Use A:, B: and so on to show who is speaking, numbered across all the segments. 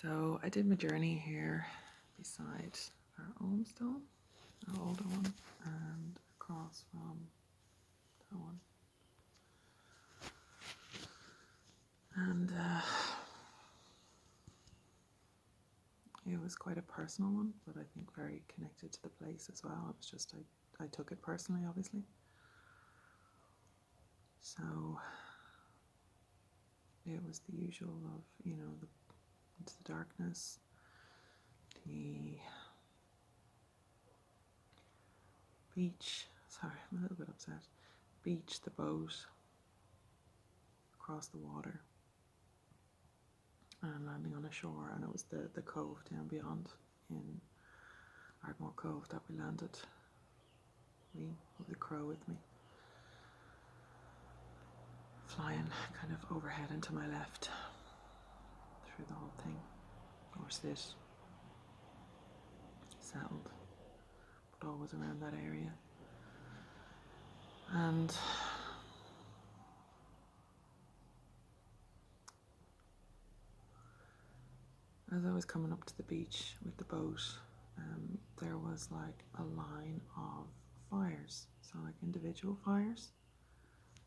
A: So I did my journey here beside our own stone, our older one, and across from that one. And it was quite a personal one, but I think very connected to the place as well. It was just, I took it personally, obviously. So it was the usual of, into the darkness, the beach, sorry, I'm a little bit upset, beach, the boat, across the water, and landing on a shore, and it was the cove down beyond in Ardmore Cove that we landed. We with the crow with me, flying kind of overhead and to my left through the whole thing, or settled, but always around that area. And as I was coming up to the beach with the boat, there was like a line of fires, so like individual fires,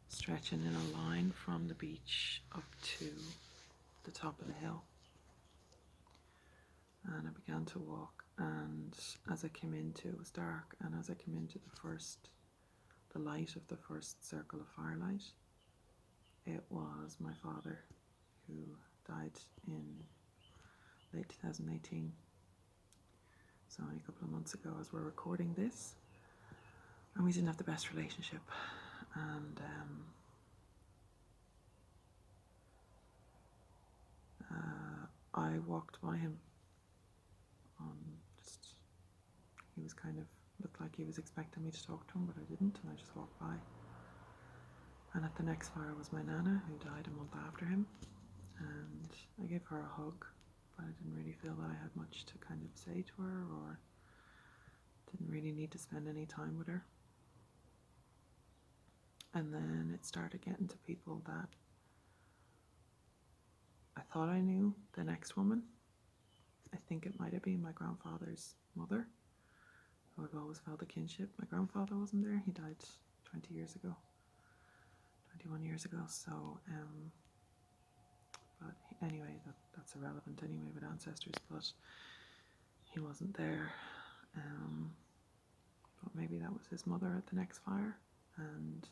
A: stretching in a line from the beach up to the top of the hill. And I began to walk, and as I came into, it was dark, and as I came into the light of the first circle of firelight, it was my father, who died in late 2018. So only a couple of months ago as we're recording this. And we didn't have the best relationship. And I walked by him he was kind of, looked like he was expecting me to talk to him, but I didn't, and I just walked by. And at the next fire was my nana, who died a month after him, and I gave her a hug, but I didn't really feel that I had much to kind of say to her, or didn't really need to spend any time with her. And then it started getting to people that I thought I knew. The next woman, I think it might have been my grandfather's mother, who I've always felt a kinship. My grandfather wasn't there, he died 21 years ago, so but anyway, that's irrelevant anyway with ancestors, but he wasn't there. But maybe that was his mother at the next fire, and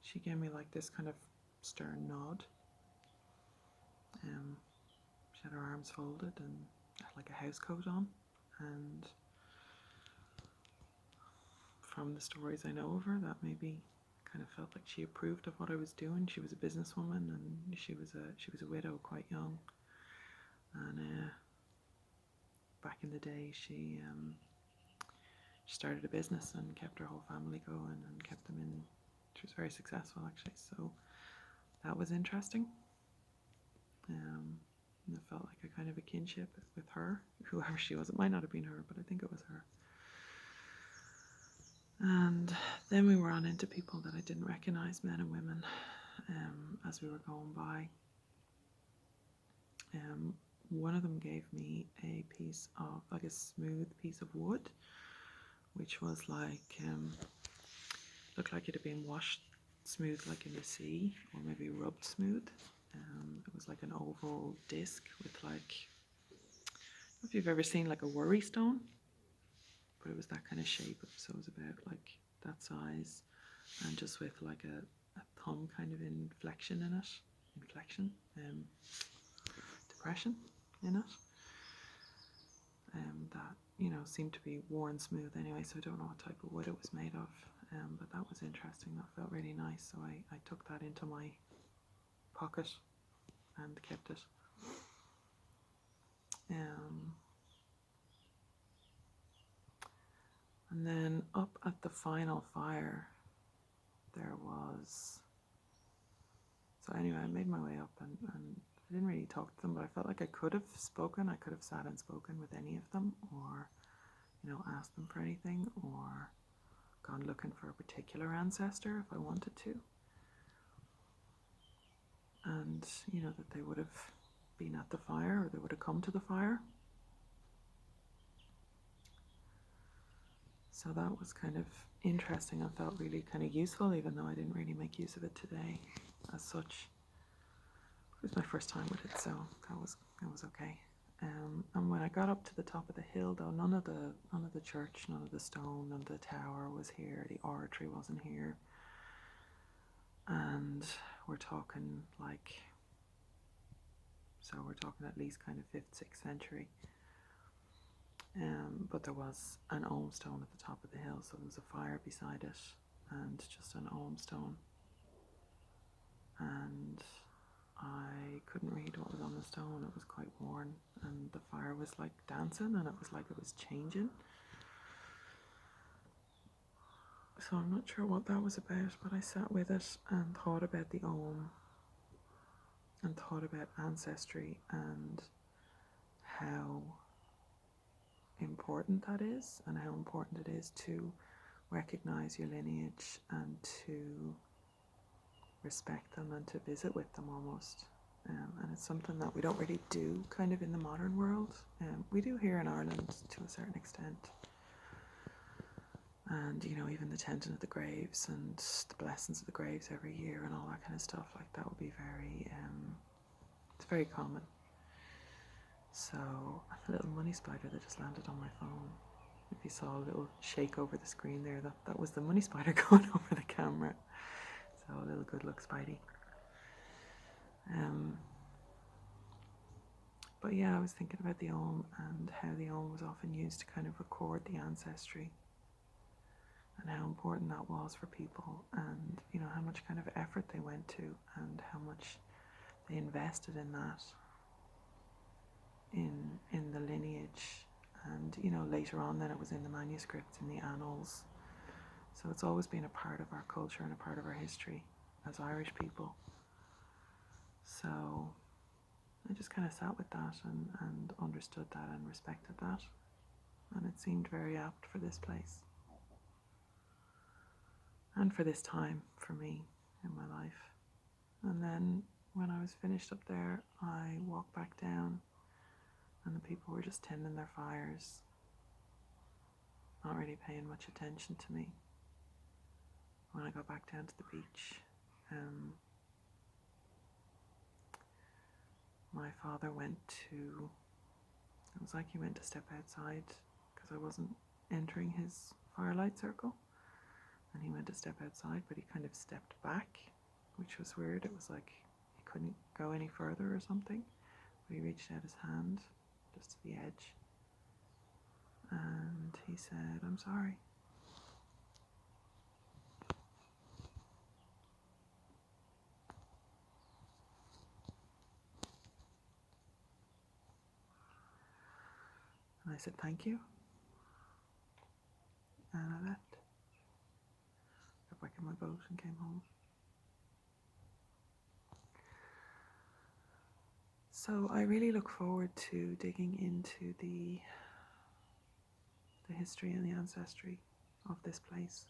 A: she gave me like this kind of stern nod. She had her arms folded and had like a house coat on, and from the stories I know of her, that maybe kind of felt like she approved of what I was doing. She was a businesswoman, and she was a widow, quite young, and back in the day she started a business and kept her whole family going and kept them in. She was very successful, actually, so that was interesting. And it felt like a kind of a kinship with her, whoever she was. It might not have been her, but I think it was her. And then we were on into people that I didn't recognize, men and women, as we were going by. One of them gave me a piece of, like a smooth piece of wood, which was like, looked like it had been washed smooth like in the sea, or maybe rubbed smooth. It was like an oval disc with like, I don't know if you've ever seen like a worry stone, but it was that kind of shape. So it was about like that size, and just with like a thumb kind of inflection in it, depression in it, that seemed to be worn smooth anyway. So I don't know what type of wood it was made of, but that was interesting. That felt really nice. So I took that into my pocket and kept it. And then up at the final fire, there was, so anyway, I made my way up, and I didn't really talk to them, but I felt like I could have spoken. I could have sat and spoken with any of them, or asked them for anything, or gone looking for a particular ancestor if I wanted to, and that they would have been at the fire, or they would have come to the fire. So that was kind of interesting and felt really kind of useful, even though I didn't really make use of it today as such. It was my first time with it, so that was okay. And when I got up to the top of the hill, though, none of the church, none of the stone, none of the tower was here. The oratory wasn't here, and we're talking at least kind of 5th, 6th century. But there was an Ogham stone at the top of the hill, so there was a fire beside it, and just an Ogham stone. And I couldn't read what was on the stone. It was quite worn, and the fire was like dancing, and it was like it was changing. So I'm not sure what that was about, but I sat with it and thought about the Ogham, and thought about ancestry and how important that is, and how important it is to recognize your lineage and to respect them and to visit with them almost. And it's something that we don't really do kind of in the modern world. We do here in Ireland to a certain extent. And, you know, even the tenting of the graves and the blessings of the graves every year and all that kind of stuff, like that would be it's very common. So, a little money spider that just landed on my phone. If you saw a little shake over the screen there, that was the money spider going over the camera. So, a little good luck, Spidey. But yeah, I was thinking about the Ogham and how the Ogham was often used to kind of record the ancestry, and how important that was for people, and, you know, how much kind of effort they went to, and how much they invested in that, in the lineage. And, you know, later on then it was in the manuscripts, in the annals. So it's always been a part of our culture and a part of our history as Irish people. So I just kind of sat with that and understood that and respected that. And it seemed very apt for this place. And for this time, for me, in my life. And then when I was finished up there, I walked back down, and the people were just tending their fires, not really paying much attention to me. When I got back down to the beach, my father it was like he went to step outside because I wasn't entering his firelight circle. And he went to step outside, but he kind of stepped back, which was weird. It was like he couldn't go any further or something. But he reached out his hand just to the edge. And he said, "I'm sorry." And I said, "Thank you." And I left. Got back in my boat and came home. So I really look forward to digging into the history and the ancestry of this place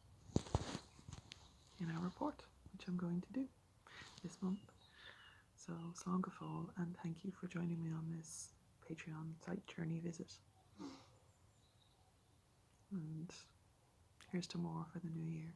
A: in our report, which I'm going to do this month. So, Slán go fóill, and thank you for joining me on this Patreon site journey visit. And here's to more for the new year.